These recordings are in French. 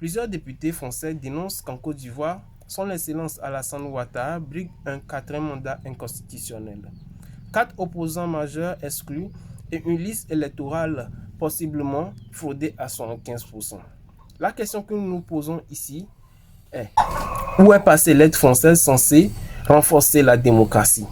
Plusieurs députés français dénoncent qu'en Côte d'Ivoire, son Excellence Alassane Ouattara brigue un quatrième mandat inconstitutionnel. 4 opposants majeurs exclus et une liste électorale possiblement fraudée à 75%. La question que nous nous posons ici est: où est passée l'aide française censée renforcer la démocratie?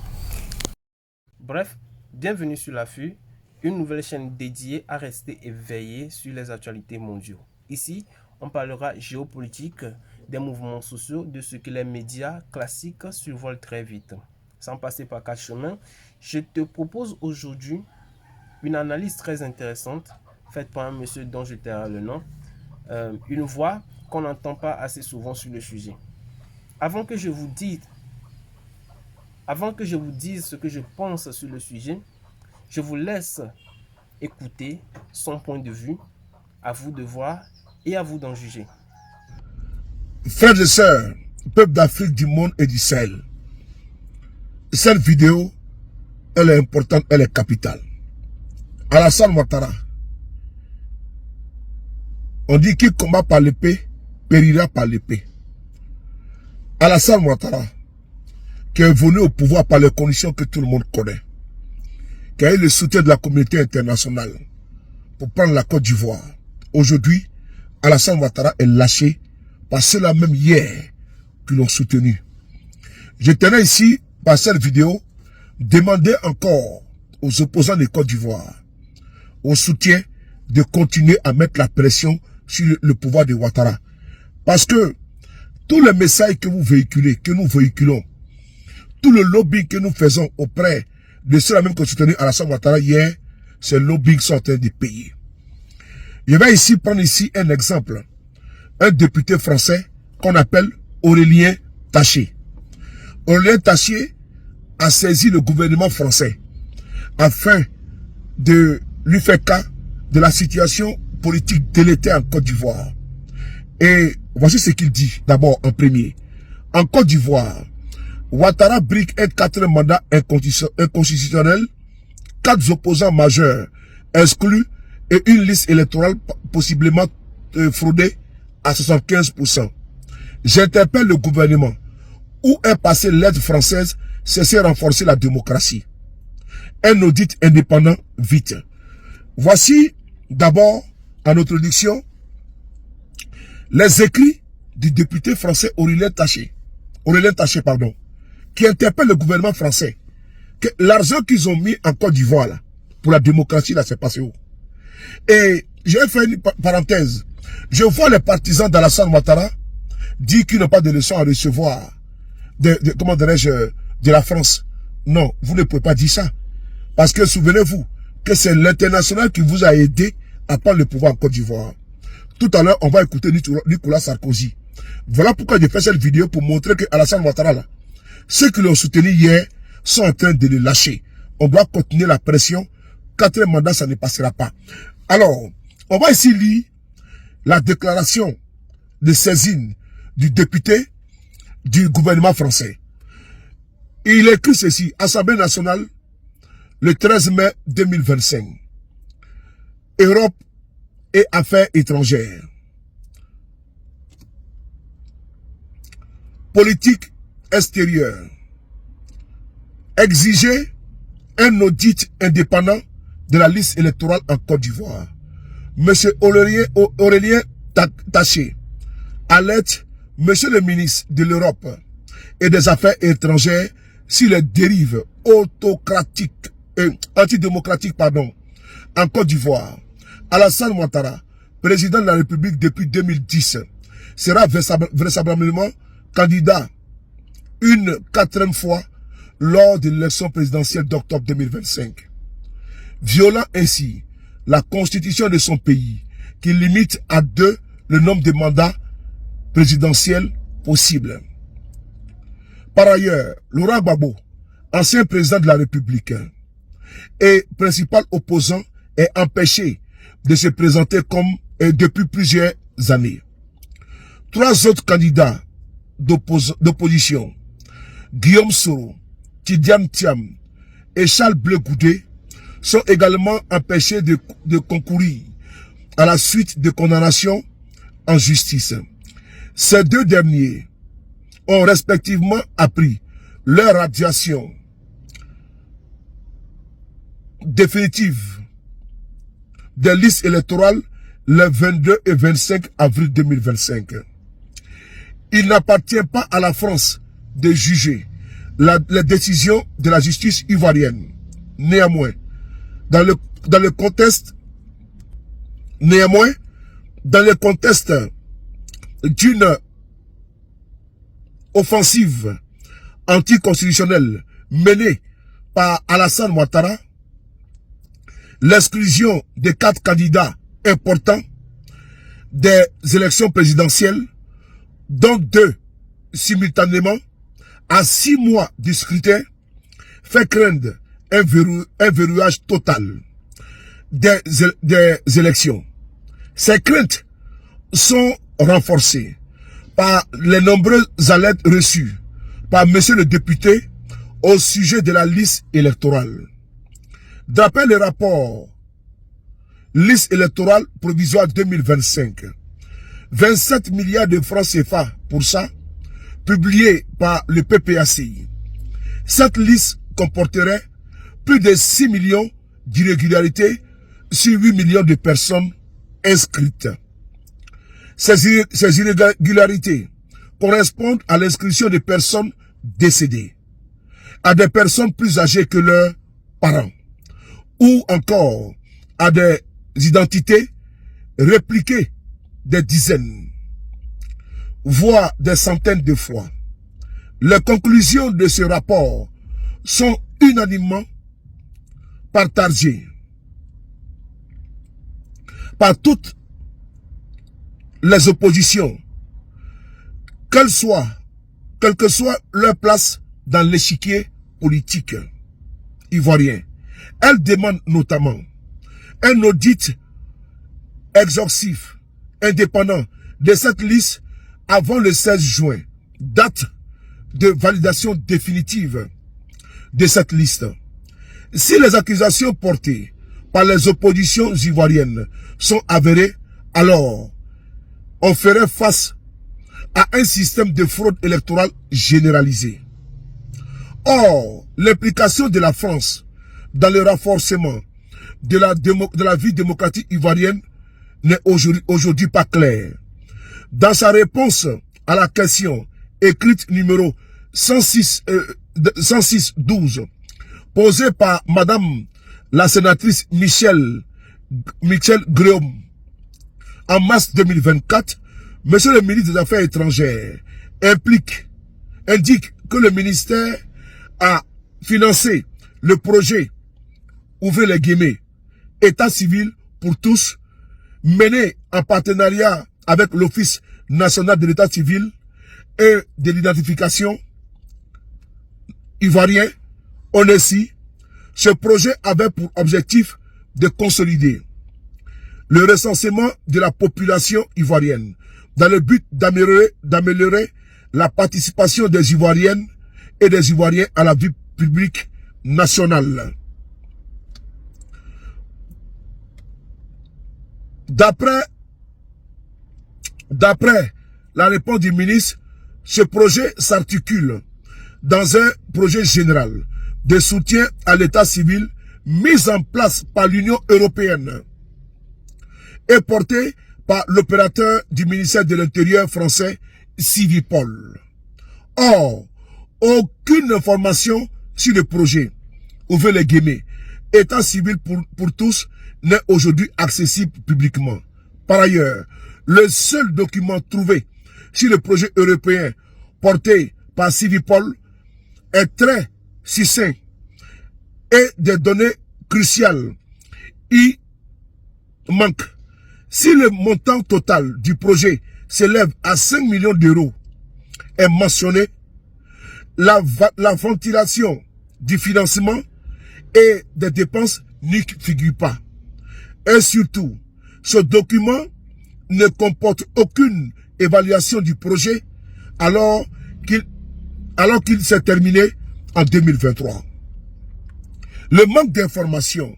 Bref, bienvenue sur l'Affût, une nouvelle chaîne dédiée à rester éveillé sur les actualités mondiales. Ici, on parlera géopolitique, des mouvements sociaux, de ce que les médias classiques survolent très vite. Sans passer par 4 chemins, je te propose aujourd'hui une analyse très intéressante faite par un monsieur dont je tairai le nom, une voix qu'on n'entend pas assez souvent sur le sujet. Avant que je vous dise ce que je pense sur le sujet, je vous laisse écouter son point de vue, à vous de voir et à vous d'en juger. Frères et sœurs, peuple d'Afrique, du monde et du Sahel, cette vidéo, elle est importante, elle est capitale. Alassane Ouattara, on dit qu'il combat par l'épée, périra par l'épée. Alassane Ouattara, qui est venu au pouvoir par les conditions que tout le monde connaît, qui a eu le soutien de la communauté internationale pour prendre la Côte d'Ivoire. Aujourd'hui, Alassane Ouattara est lâché par ceux-là même hier qui l'ont soutenu. Je tenais ici, par cette vidéo, demander encore aux opposants de Côte d'Ivoire, au soutien, de continuer à mettre la pression sur le pouvoir de Ouattara. Parce que tous les messages que vous véhiculez, que nous véhiculons, tout le lobbying que nous faisons auprès de ceux-là même qui ont soutenu Alassane Ouattara hier, ces lobbying sont en train de payer. Je vais ici prendre ici un exemple. Un député français qu'on appelle Aurélien Taché. Aurélien Taché a saisi le gouvernement français afin de lui faire cas de la situation politique délétère en Côte d'Ivoire. Et voici ce qu'il dit d'abord en premier. En Côte d'Ivoire, Ouattara brigue un quatrième mandat inconstitutionnel, 4 opposants majeurs exclus et une liste électorale possiblement fraudée à 75%. J'interpelle le gouvernement. Où est passée l'aide française censée renforcer la démocratie? Un audit indépendant vite. Voici d'abord, en introduction, les écrits du député français Aurélien Taché, qui interpelle le gouvernement français que l'argent qu'ils ont mis en Côte d'Ivoire là, pour la démocratie, là, c'est passé où? Et je vais faire une parenthèse. Je vois les partisans d'Alassane Ouattara dire qu'ils n'ont pas de leçons à recevoir comment dirais-je, de la France. Non, vous ne pouvez pas dire ça. Parce que souvenez-vous que c'est l'international qui vous a aidé à prendre le pouvoir en Côte d'Ivoire. Tout à l'heure, on va écouter Nicolas Sarkozy. Voilà pourquoi j'ai fait cette vidéo pour montrer que Alassane Ouattara, là, ceux qui l'ont soutenu hier sont en train de le lâcher. On doit continuer la pression. 4e mandat, ça ne passera pas. Alors, on va ici lire la déclaration de saisine du député du gouvernement français. Il écrit ceci: Assemblée nationale, le 13 mai 2025. Europe et affaires étrangères. Politique extérieure. Exiger un audit indépendant de la liste électorale en Côte d'Ivoire. Monsieur Aurélien Taché alerte Monsieur le ministre de l'Europe et des Affaires étrangères sur les dérives autocratiques, antidémocratiques, en Côte d'Ivoire. Alassane Ouattara, président de la République depuis 2010, sera vraisemblablement candidat une 4e fois lors de l'élection présidentielle d'octobre 2025. Violant ainsi la constitution de son pays, qui limite à 2 le nombre de mandats présidentiels possibles. Par ailleurs, Laurent Gbagbo, ancien président de la République et principal opposant, est empêché de se présenter depuis plusieurs années. 3 autres candidats d'opposition, Guillaume Soro, Tidiane Thiam et Charles Blé Goudé, sont également empêchés de concourir à la suite de condamnations en justice. Ces deux derniers ont respectivement appris leur radiation définitive des listes électorales le 22 et 25 avril 2025. Il n'appartient pas à la France de juger les décisions de la justice ivoirienne. Néanmoins, dans le contexte d'une offensive anticonstitutionnelle menée par Alassane Ouattara, l'exclusion des 4 candidats importants des élections présidentielles, dont 2 simultanément, à 6 mois du scrutin, fait craindre un verrouillage total des élections. Ces craintes sont renforcées par les nombreuses alertes reçues par monsieur le député au sujet de la liste électorale. D'après le rapport liste électorale provisoire 2025, 27 milliards de francs CFA pour ça, publié par le PPACI. Cette liste comporterait plus de 6 millions d'irrégularités sur 8 millions de personnes inscrites. Ces irrégularités correspondent à l'inscription de personnes décédées, à des personnes plus âgées que leurs parents, ou encore à des identités répliquées des dizaines, voire des centaines de fois. Les conclusions de ce rapport sont unanimement partagées par toutes les oppositions, quelle que soit leur place dans l'échiquier politique ivoirien. Elles demandent notamment un audit exhaustif, indépendant de cette liste avant le 16 juin, date de validation définitive de cette liste. Si les accusations portées par les oppositions ivoiriennes sont avérées, alors on ferait face à un système de fraude électorale généralisé. Or, l'implication de la France dans le renforcement de la vie démocratique ivoirienne n'est aujourd'hui pas claire. Dans sa réponse à la question écrite numéro 106-12, posée par Madame la sénatrice Michel Gréaume en mars 2024, Monsieur le ministre des Affaires étrangères indique que le ministère a financé le projet, ouvrez les guillemets, État civil pour tous, mené en partenariat avec l'Office national de l'État civil et de l'identification ivoirien, ONESI. Ce projet avait pour objectif de consolider le recensement de la population ivoirienne dans le but d'améliorer la participation des Ivoiriennes et des Ivoiriens à la vie publique nationale. D'après la réponse du ministre, ce projet s'articule dans un projet général de soutien à l'état civil mis en place par l'Union européenne et porté par l'opérateur du ministère de l'Intérieur français, Civipol. Or, aucune information sur le projet, ouvrez les guillemets, État civil pour tous, n'est aujourd'hui accessible publiquement. Par ailleurs, le seul document trouvé sur le projet européen porté par Civipol est très succinct et des données cruciales y manquent. Si le montant total du projet s'élève à 5 millions d'euros, est mentionné, la ventilation du financement et des dépenses n'y figure pas. Et surtout, ce document ne comporte aucune évaluation du projet alors qu'il s'est terminé en 2023. Le manque d'informations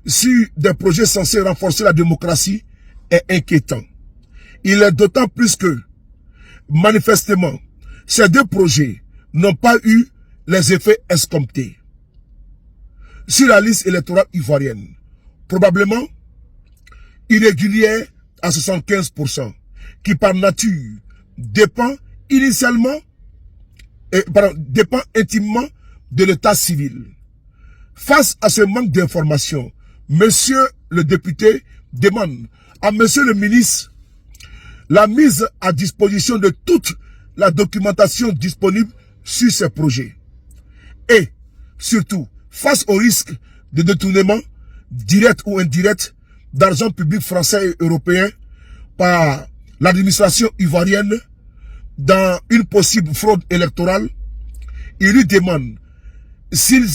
sur des projets censés renforcer la démocratie est inquiétant. Il est d'autant plus que, manifestement, ces deux projets n'ont pas eu les effets escomptés. Sur la liste électorale ivoirienne, probablement irrégulière à 75%, qui par nature dépend dépend intimement de l'état civil. Face à ce manque d'informations, monsieur le député demande à monsieur le ministre la mise à disposition de toute la documentation disponible sur ces projets. Et, surtout, face au risque de détournement, direct ou indirect, d'argent public français et européen par l'administration ivoirienne dans une possible fraude électorale, il lui demande s'il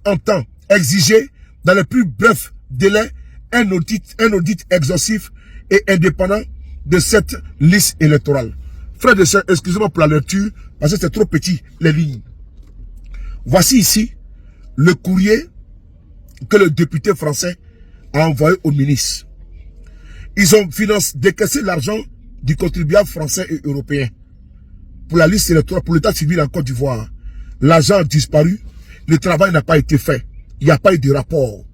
entend exiger dans les plus brefs délais un audit exhaustif et indépendant de cette liste électorale. Frères et sœurs, excusez-moi pour la lecture, parce que c'est trop petit, les lignes. Voici ici le courrier que le député français a envoyé au ministre. Ils ont décaissé l'argent du contribuable français et européen pour la liste électorale, pour l'état civil en Côte d'Ivoire. L'argent a disparu, le travail n'a pas été fait, il n'y a pas eu de rapport.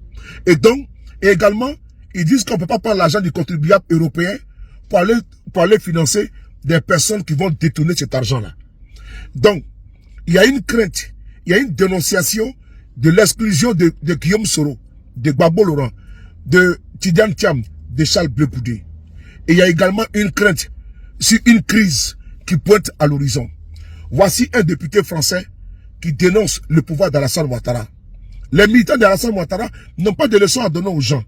Et donc, également, ils disent qu'on ne peut pas prendre l'argent du contribuable européen pour aller financer des personnes qui vont détourner cet argent-là. Donc, il y a une crainte, il y a une dénonciation de l'exclusion de Guillaume Soro, de Gbagbo Laurent, de Tidiane Thiam, de Charles Blé Goudé. Et il y a également une crainte sur une crise qui pointe à l'horizon. Voici un député français qui dénonce le pouvoir d'Alassane Ouattara. Les militants d'Alassane Ouattara n'ont pas de leçons à donner aux gens.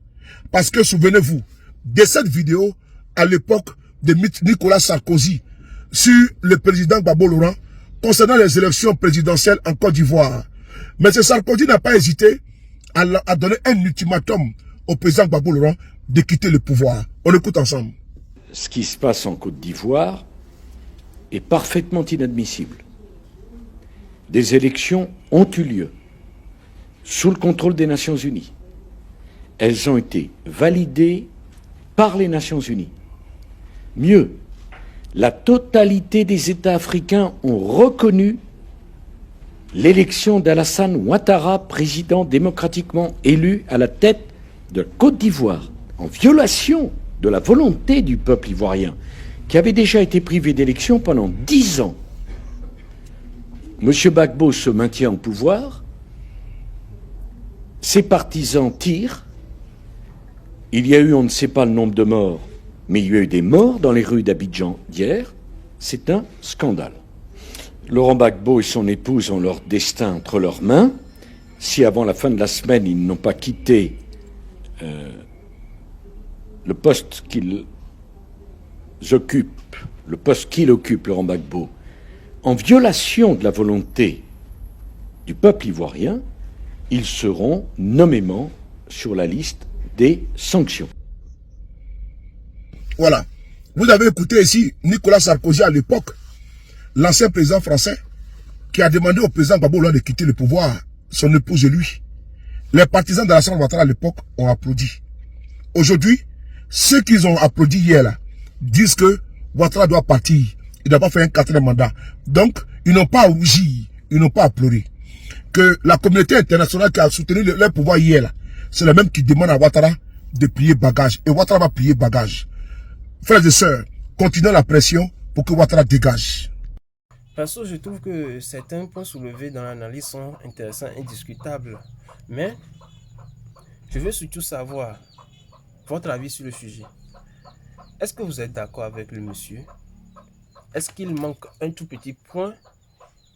Parce que souvenez-vous de cette vidéo à l'époque de Nicolas Sarkozy sur le président Gbagbo Laurent concernant les élections présidentielles en Côte d'Ivoire. Mais ce Sarkozy n'a pas hésité à donner un ultimatum au président Gbagbo Laurent de quitter le pouvoir. On écoute ensemble. Ce qui se passe en Côte d'Ivoire est parfaitement inadmissible. Des élections ont eu lieu sous le contrôle des Nations Unies. Elles ont été validées par les Nations Unies. Mieux, la totalité des États africains ont reconnu l'élection d'Alassane Ouattara, président démocratiquement élu à la tête de Côte d'Ivoire, en violation de la volonté du peuple ivoirien, qui avait déjà été privé d'élection pendant 10 ans. M. Gbagbo se maintient au pouvoir, ses partisans tirent, il y a eu, on ne sait pas le nombre de morts, mais il y a eu des morts dans les rues d'Abidjan hier, c'est un scandale. Laurent Gbagbo et son épouse ont leur destin entre leurs mains. Si avant la fin de la semaine, ils n'ont pas quitté le poste qu'il occupe, Laurent Gbagbo, en violation de la volonté du peuple ivoirien, ils seront nommément sur la liste des sanctions. Voilà. Vous avez écouté ici Nicolas Sarkozy à l'époque, l'ancien président français, qui a demandé au président Gbagbo Laurent de quitter le pouvoir, son épouse et lui. Les partisans d'Alassane Ouattara à l'époque ont applaudi. Aujourd'hui, ceux qui ont applaudi hier là, disent que Ouattara doit partir. Il ne doit pas faire un 4e mandat. Donc, ils n'ont pas à rougir, ils n'ont pas à pleurer. Que la communauté internationale qui a soutenu leur pouvoir hier là, c'est le même qui demande à Ouattara de plier bagage. Et Ouattara va plier bagage. Frères et sœurs, continuons la pression pour que Ouattara dégage. Perso, je trouve que certains points soulevés dans l'analyse sont intéressants, indiscutables. Mais, je veux surtout savoir votre avis sur le sujet. Est-ce que vous êtes d'accord avec le monsieur? Est-ce qu'il manque un tout petit point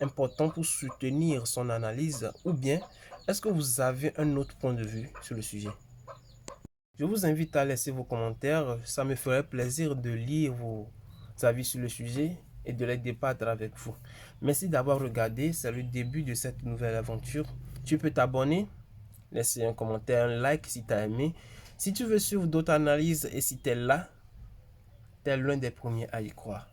important pour soutenir son analyse? Ou bien, est-ce que vous avez un autre point de vue sur le sujet? Je vous invite à laisser vos commentaires. Ça me ferait plaisir de lire vos avis sur le sujet et de les débattre avec vous. Merci d'avoir regardé. C'est le début de cette nouvelle aventure. Tu peux t'abonner, laisser un commentaire, un like si tu as aimé. Si tu veux suivre d'autres analyses et si tu es là, tu es l'un des premiers à y croire.